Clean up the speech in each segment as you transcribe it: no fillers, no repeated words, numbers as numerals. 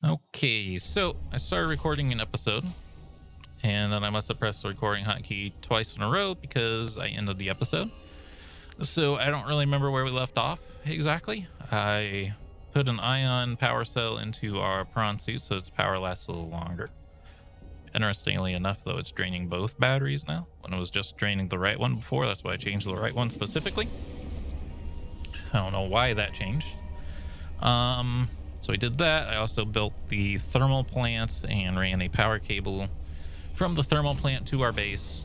Okay, so I started recording an episode, and then I must have pressed the recording hotkey twice in a row because I ended the episode. So I don't really remember where we left off exactly. I put an ion power cell into our prawn suit so its power lasts a little longer. Interestingly enough, though, it's draining both batteries now. When it was just draining the right one before, that's why I changed to the right one specifically. I don't know why that changed. So I did that. I also built the thermal plants and ran a power cable from the thermal plant to our base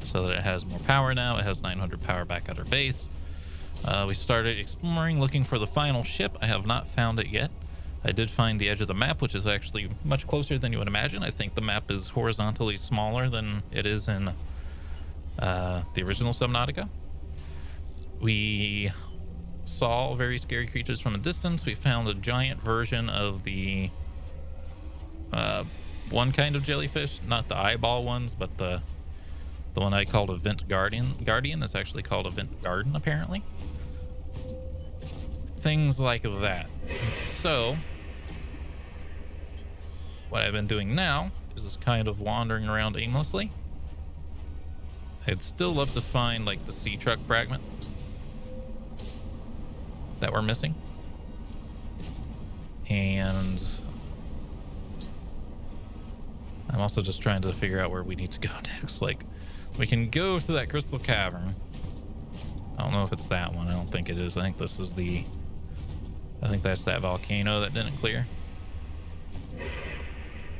so that it has more power now. It has 900 power back at our base. We started exploring, looking for the final ship. I have not found it yet. I did find the edge of the map, which is actually much closer than you would imagine. I think the map is horizontally smaller than it is in the original Subnautica. We saw very scary creatures from a distance. We found a giant version of the one kind of jellyfish, not the eyeball ones, but the one I called a vent guardian is actually called a vent garden, apparently. Things like that. And so what I've been doing now is just kind of wandering around aimlessly. I'd still love to find like the sea truck fragment that we're missing. And I'm also just trying to figure out where we need to go next. Like, we can go to that crystal cavern. I don't know if it's that one. I don't think it is. I think this is I think that's that volcano that didn't clear.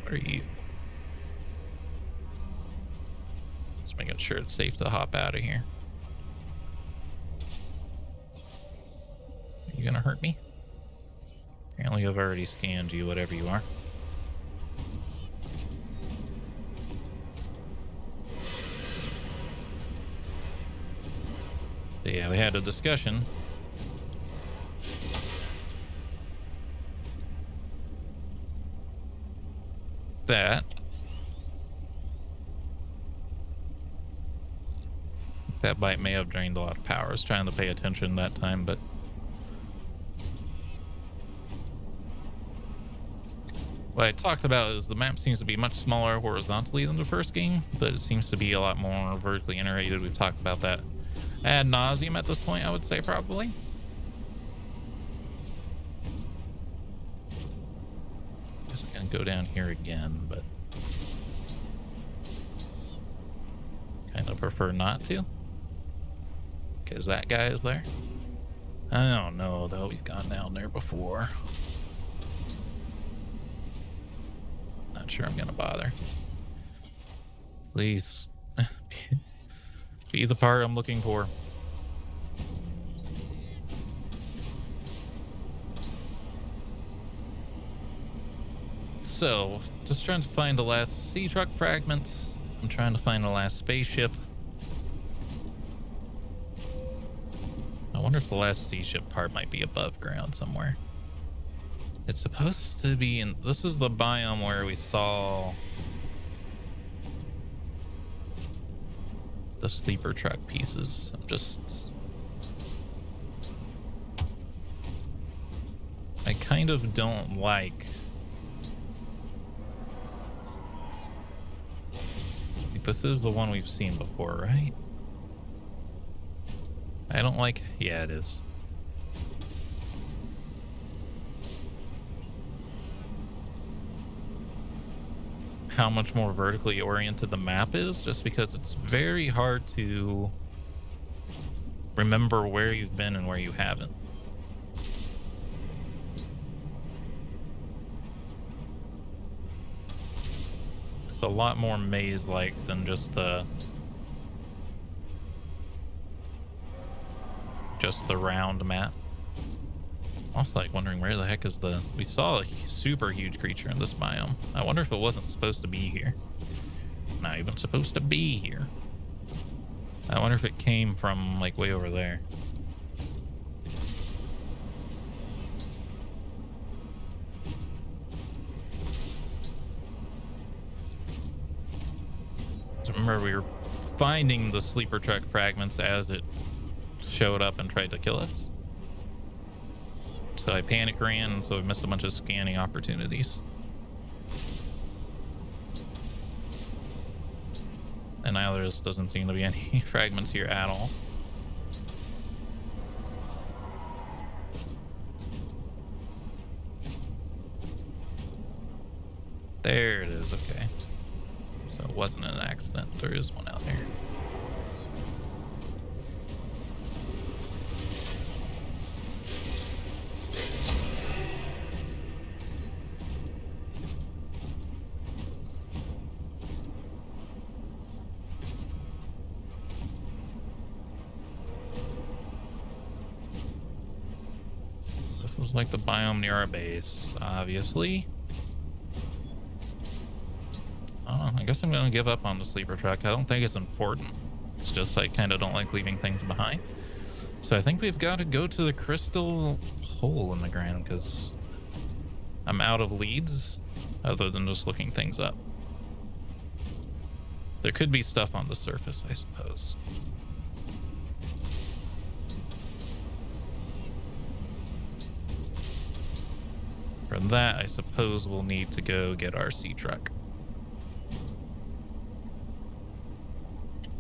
Where are you? Just making sure it's safe to hop out of here. Are you gonna hurt me? Apparently I've already scanned you, whatever you are. So yeah, we had a discussion. That bite may have drained a lot of power. I was trying to pay attention that time, but what I talked about is the map seems to be much smaller horizontally than the first game, but it seems to be a lot more vertically iterated. We've talked about that ad nauseum at this point, I would say, probably. Guess I'm gonna go down here again, but kind of prefer not to, because that guy is there. I don't know, though. We've gone down there before. Not sure I'm gonna bother. Please be the part I'm looking for. So, just trying to find the last sea truck fragment. I'm trying to find the last spaceship. I wonder if the last sea ship part might be above ground somewhere. It's supposed to be in... This is the biome where we saw the sleeper truck pieces. I kind of don't like... This is the one we've seen before, right? I don't like... Yeah, it is. How much more vertically oriented the map is, just because it's very hard to remember where you've been and where you haven't. It's a lot more maze-like than just the round map. Also, like, wondering where the heck is we saw a super huge creature in this biome. I wonder if it wasn't supposed to be here. Not even supposed to be here. I wonder if it came from like way over there. So remember, we were finding the sleeper truck fragments as it showed up and tried to kill us. So I panic ran, and so I missed a bunch of scanning opportunities. And now there just doesn't seem to be any fragments here at all. There it is, okay. So it wasn't an accident. There is one out there. This is like the biome near our base, obviously. I guess I'm gonna give up on the sleeper truck. I don't think it's important. It's just I kind of don't like leaving things behind. So I think we've got to go to the crystal hole in the ground because I'm out of leads other than just looking things up. There could be stuff on the surface, I suppose. For that, I suppose we'll need to go get our sea truck.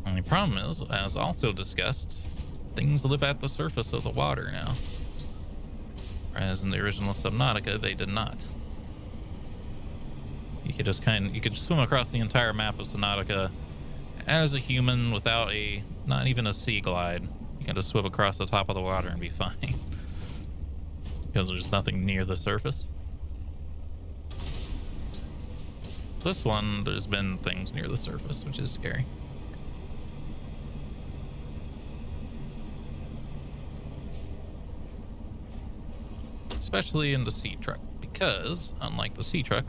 And the problem is, as also discussed, things live at the surface of the water now. Whereas in the original Subnautica, they did not. You could just you could swim across the entire map of Subnautica as a human without not even a sea glide. You can just swim across the top of the water and be fine. Because there's nothing near the surface. This one, there's been things near the surface, which is scary. Especially in the sea truck, because unlike the sea truck,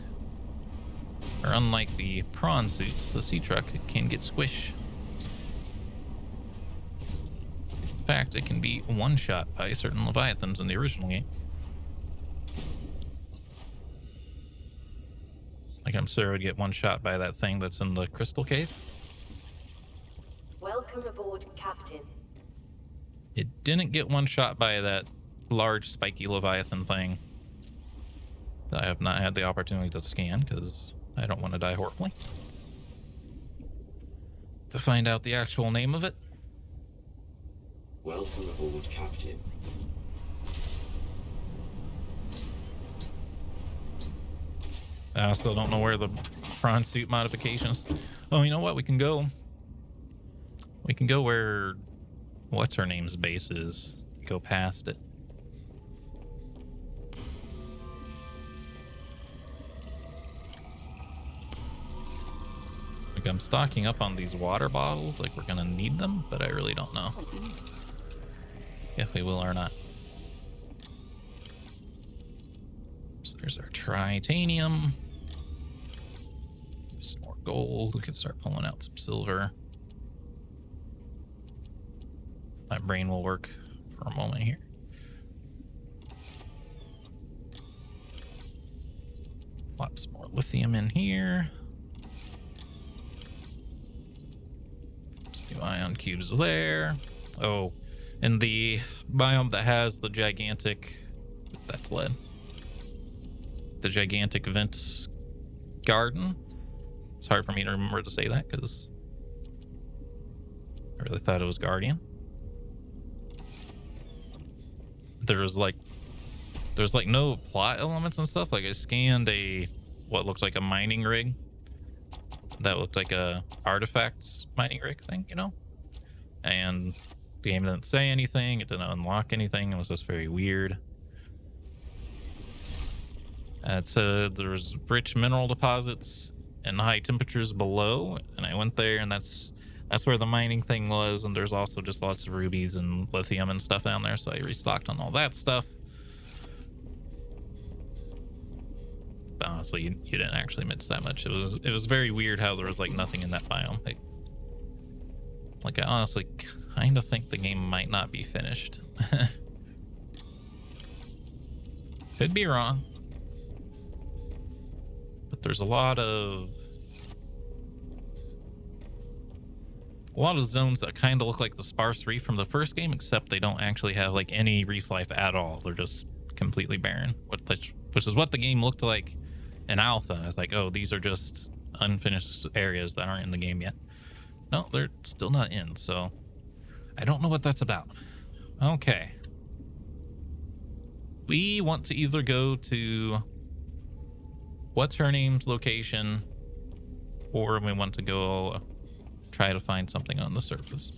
or unlike the prawn suit, the sea truck can get squish. In fact, it can be one-shot by certain leviathans in the original game. Like I'm sure it would get one shot by that thing that's in the crystal cave. Welcome aboard, Captain. It didn't get one shot by that large spiky leviathan thing that I have not had the opportunity to scan because I don't want to die horribly. To find out the actual name of it. Welcome aboard, Captain. I still don't know where the prawn suit modifications. Oh, you know what? We can go where what's her name's base is. Go past it. Like I'm stocking up on these water bottles, like we're gonna need them, but I really don't know if we will or not. So there's our tritanium. Some more gold. We can start pulling out some silver. My brain will work for a moment here. Plop some more lithium in here. Some new ion cubes there. Oh, and the biome that has the gigantic, that's lead. The gigantic vent garden. It's hard for me to remember to say that because I really thought it was Guardian. There's like no plot elements and stuff. Like I scanned what looked like a mining rig that looked like a artifacts mining rig thing, you know? And the game didn't say anything, it didn't unlock anything, it was just very weird. It said there was rich mineral deposits and high temperatures below, and I went there, and that's where the mining thing was, and there's also just lots of rubies and lithium and stuff down there, so I restocked on all that stuff. But honestly, you didn't actually miss that much. It was very weird how there was like nothing in that biome. Like I honestly kind of think the game might not be finished. Could be wrong. But there's a lot of zones that kind of look like the sparse reef from the first game, except they don't actually have like any reef life at all. They're just completely barren, which is what the game looked like in alpha. I was like, oh, these are just unfinished areas that aren't in the game yet. No, they're still not in, so I don't know what that's about. Okay. We want to either go to what's her name's location, or we want to go try to find something on the surface.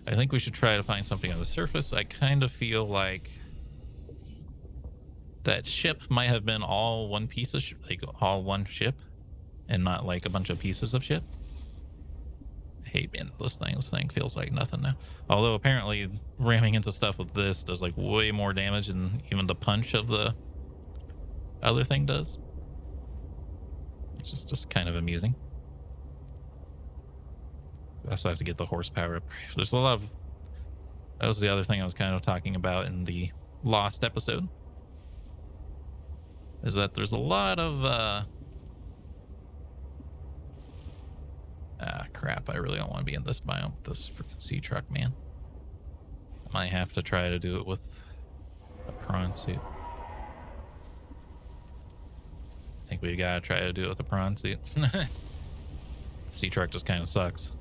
I think we should try to find something on the surface. I kind of feel like that ship might have been all one piece of like all one ship and not like a bunch of pieces of ship. I hate being this thing feels like nothing now, although apparently ramming into stuff with this does like way more damage than even the punch of the other thing does. It's just kind of amusing. I also have to get the horsepower up. There's a lot of, that was the other thing I was kind of talking about in the Lost episode, is that there's a lot of crap, I really don't want to be in this biome with this freaking sea truck, man. I might have to try to do it with a prawn suit. I think we gotta try to do it with a prawn suit. Sea truck just kind of sucks.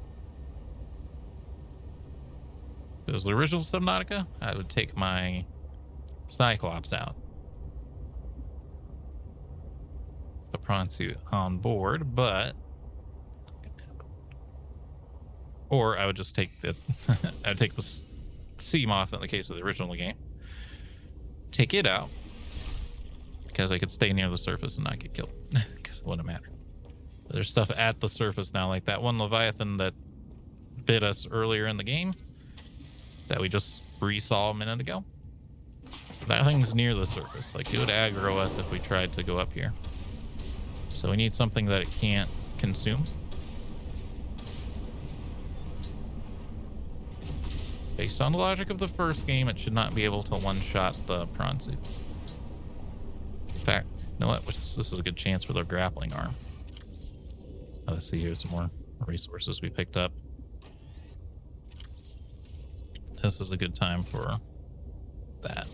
If it was the original Subnautica, I would take my Cyclops out. The prawn suit on board, but or I would just take the I would take the sea moth in the case of the original game. Take it out because I could stay near the surface and not get killed because it wouldn't matter. But there's stuff at the surface now, like that one Leviathan that bit us earlier in the game that we just re-saw a minute ago. That thing's near the surface. Like, it would aggro us if we tried to go up here. So we need something that it can't consume. Based on the logic of the first game, it should not be able to one-shot the prawn suit. In fact, you know what? This is a good chance for their grappling arm. Oh, let's see, here's some more resources we picked up. This is a good time for that.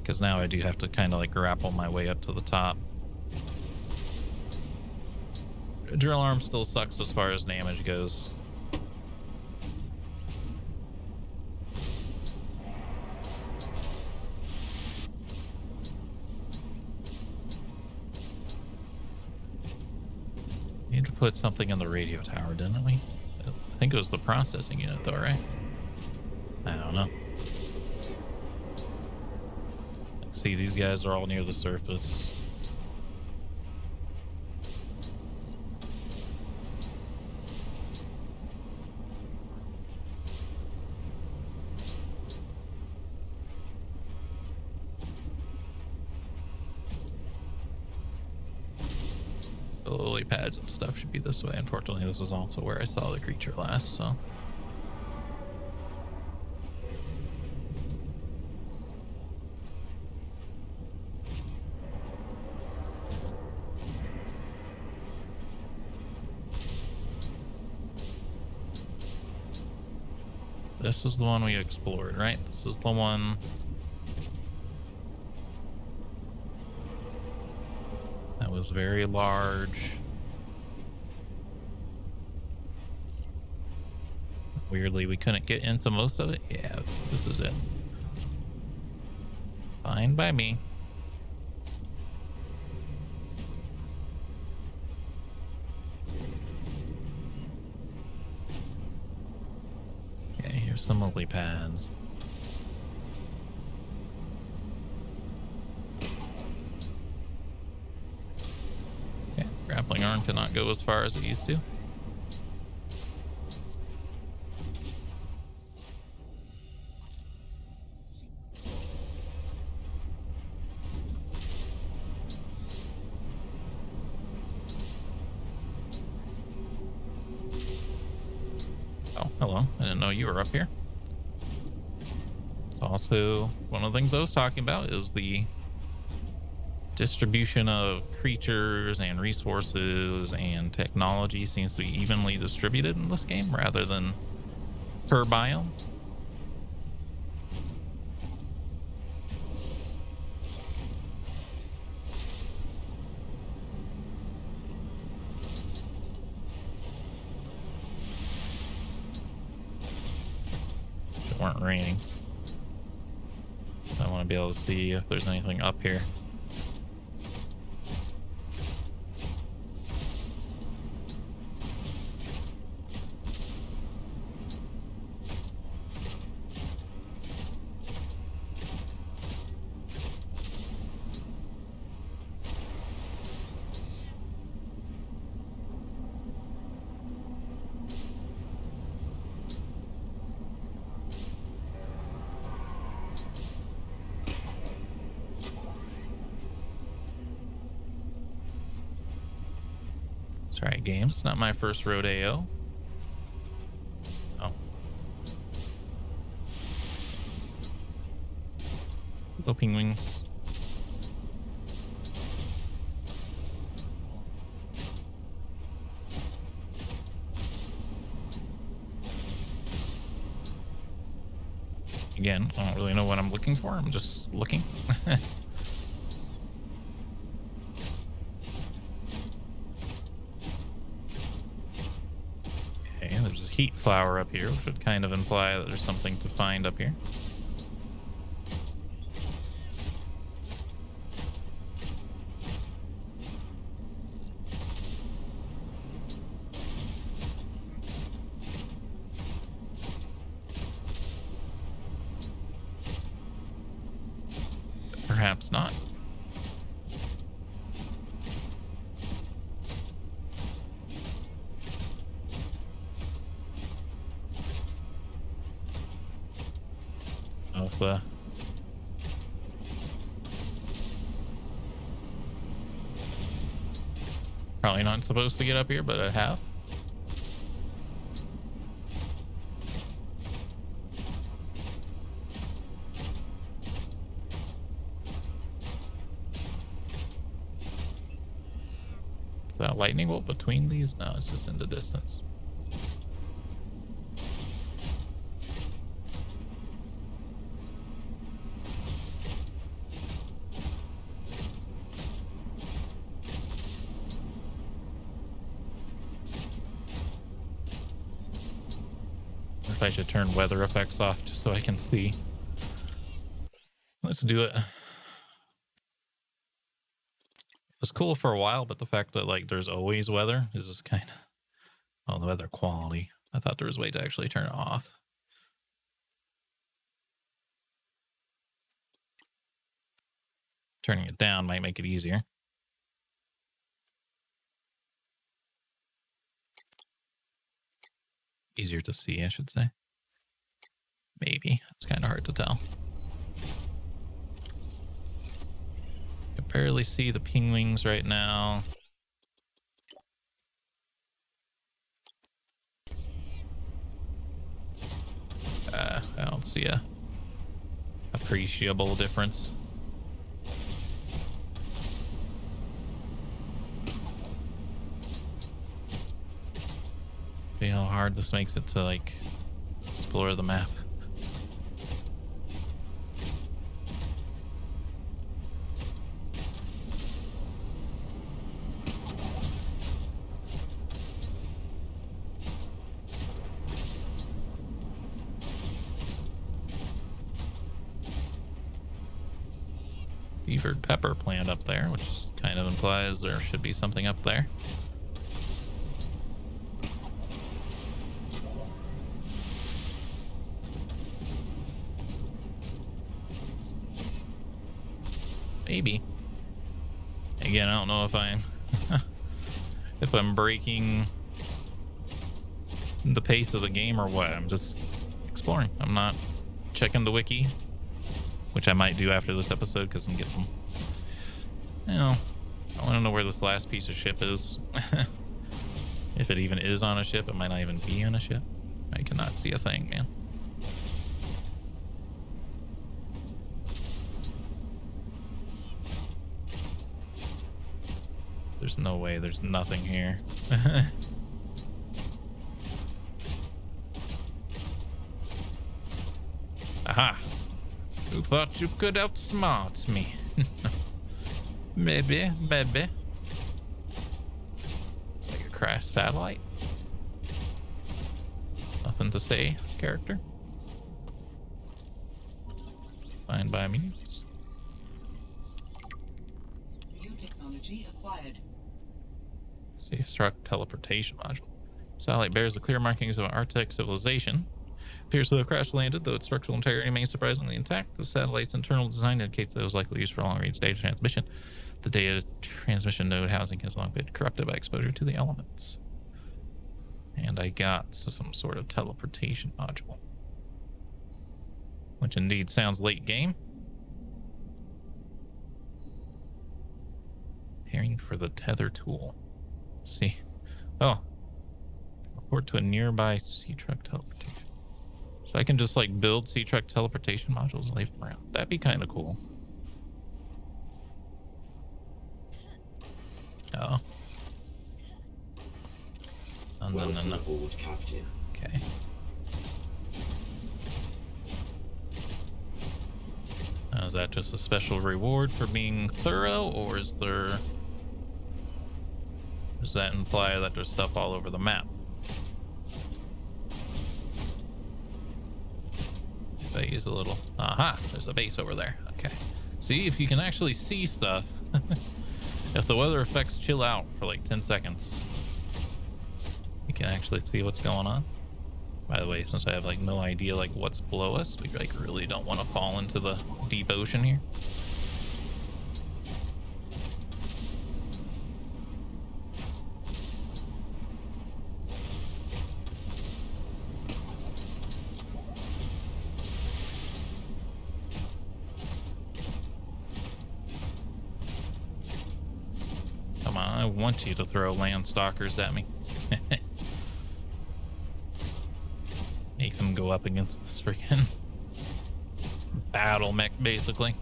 Because now I do have to kind of like grapple my way up to the top. Drill arm still sucks as far as damage goes. Need to put something in the radio tower, didn't we? I think it was the processing unit though, right? I don't know. See, these guys are all near the surface. The lily pads and stuff should be this way. Unfortunately, this was also where I saw the creature last, so. This is the one we explored, right? This is the one. That was very large. Weirdly, we couldn't get into most of it. Yeah, this is it. Fine by me. Okay, here's some lily pads. Okay, grappling arm cannot go as far as it used to. Hello, I didn't know you were up here. It's also one of the things I was talking about is the distribution of creatures and resources and technology seems to be evenly distributed in this game rather than per biome. weren't raining. So I want to be able to see if there's anything up here. Sorry, game. It's not my first rodeo. Oh. Little penguins. Again, I don't really know what I'm looking for. I'm just looking. Okay, there's a heat flower up here, which would kind of imply that there's something to find up here. Perhaps not. Of the probably not supposed to get up here, but I have. Is that a lightning bolt between these? No, it's just in the distance. If I should turn weather effects off just so I can see. Let's do it. It was cool for a while, but the fact that like there's always weather is just kind of, oh, the weather quality. I thought there was a way to actually turn it off. Turning it down might make it easier. Easier to see, I should say. Maybe. It's kind of hard to tell. I can barely see the penguins right now. I don't see a appreciable difference. See how hard this makes it to like explore the map. Fevered pepper plant up there, which kind of implies there should be something up there. Maybe. Again, I don't know if I'm breaking the pace of the game or what. I'm just exploring. I'm not checking the wiki, which I might do after this episode because I'm getting, you know, I want to know where this last piece of ship is. If it even is on a ship, it might not even be on a ship. I cannot see a thing, man. There's no way. There's nothing here. Aha! Who thought you could outsmart me? Maybe. Like a crashed satellite. Nothing to say, character. Fine by me. New technology acquired. Safe struck teleportation module. Satellite bears the clear markings of an Arctic civilization. Appears to have crash landed, though its structural integrity remains surprisingly intact. The satellite's internal design indicates that it was likely used for long-range data transmission. The data transmission node housing has long been corrupted by exposure to the elements. And I got some sort of teleportation module, which indeed sounds late game. Preparing for the tether tool. Let's see. Oh. Report to a nearby sea truck teleportation. So I can just like build sea truck teleportation modules and leave them around. That'd be kind of cool. Oh. Oh, no. Okay. Is that just a special reward for being thorough, or is there... Does that imply that there's stuff all over the map? If I use a little... Aha! There's a base over there. Okay. See, if you can actually see stuff... If the weather effects chill out for like 10 seconds, you can actually see what's going on. By the way, since I have like no idea like what's below us, we like really don't want to fall into the deep ocean here. Come on, I want you to throw land stalkers at me. Make them go up against this freaking battle mech, basically.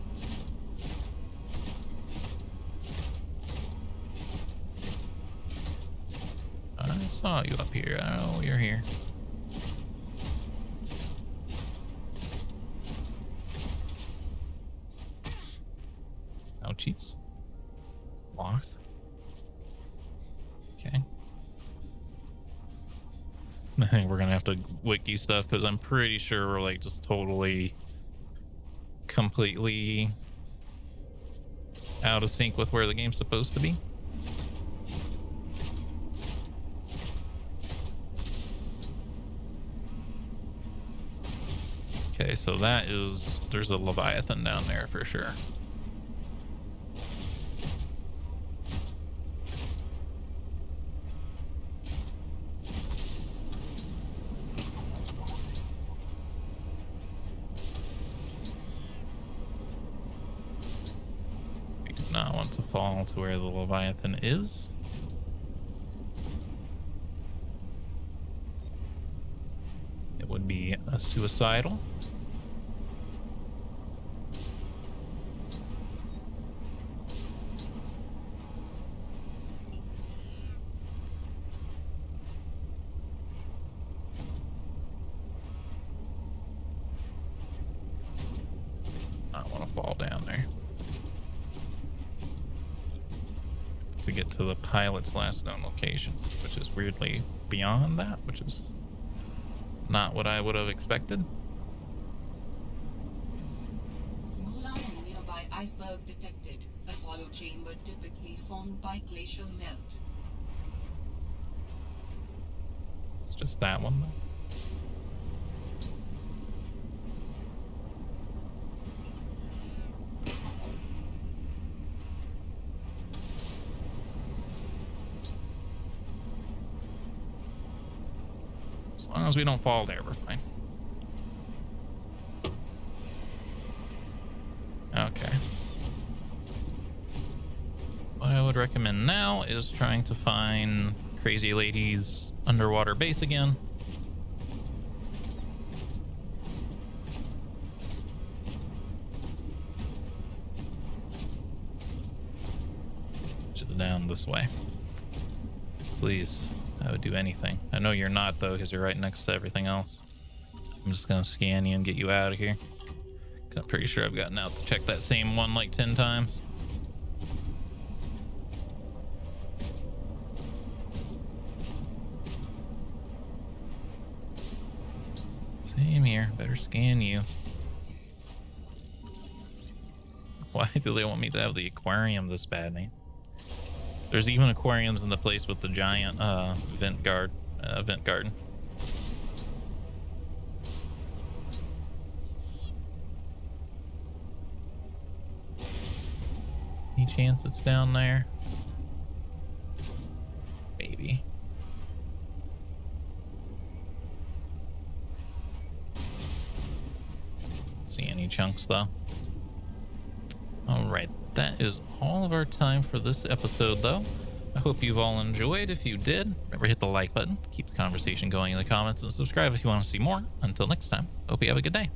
I saw you up here. Oh, you're here. Ouchies. Locked. Okay. I think we're gonna have to wiki stuff because I'm pretty sure we're like just totally completely out of sync with where the game's supposed to be. Okay, so there's a Leviathan down there for sure. Not want to fall to where the Leviathan is. It would be a suicidal. I don't want to fall down there. To get to the pilot's last known location, which is weirdly beyond that, which is not what I would have expected. Mulan and nearby iceberg detected. A hollow chamber typically formed by glacial melt. It's just that one, though. As long as we don't fall there, we're fine. Okay. What I would recommend now is trying to find Crazy Lady's underwater base again. Which is down this way. Please. I would do anything. I know you're not, though, because you're right next to everything else. I'm just going to scan you and get you out of here. Because I'm pretty sure I've gotten out to check that same one like 10 times. Same here. Better scan you. Why do they want me to have the aquarium this bad, man? There's even aquariums in the place with the giant vent garden. Any chance it's down there? Maybe. See any chunks though. All right, that is all of our time for this episode though. I hope you've all enjoyed. If you did, remember hit the like button, keep the conversation going in the comments, and subscribe if you want to see more. Until next time, hope you have a good day.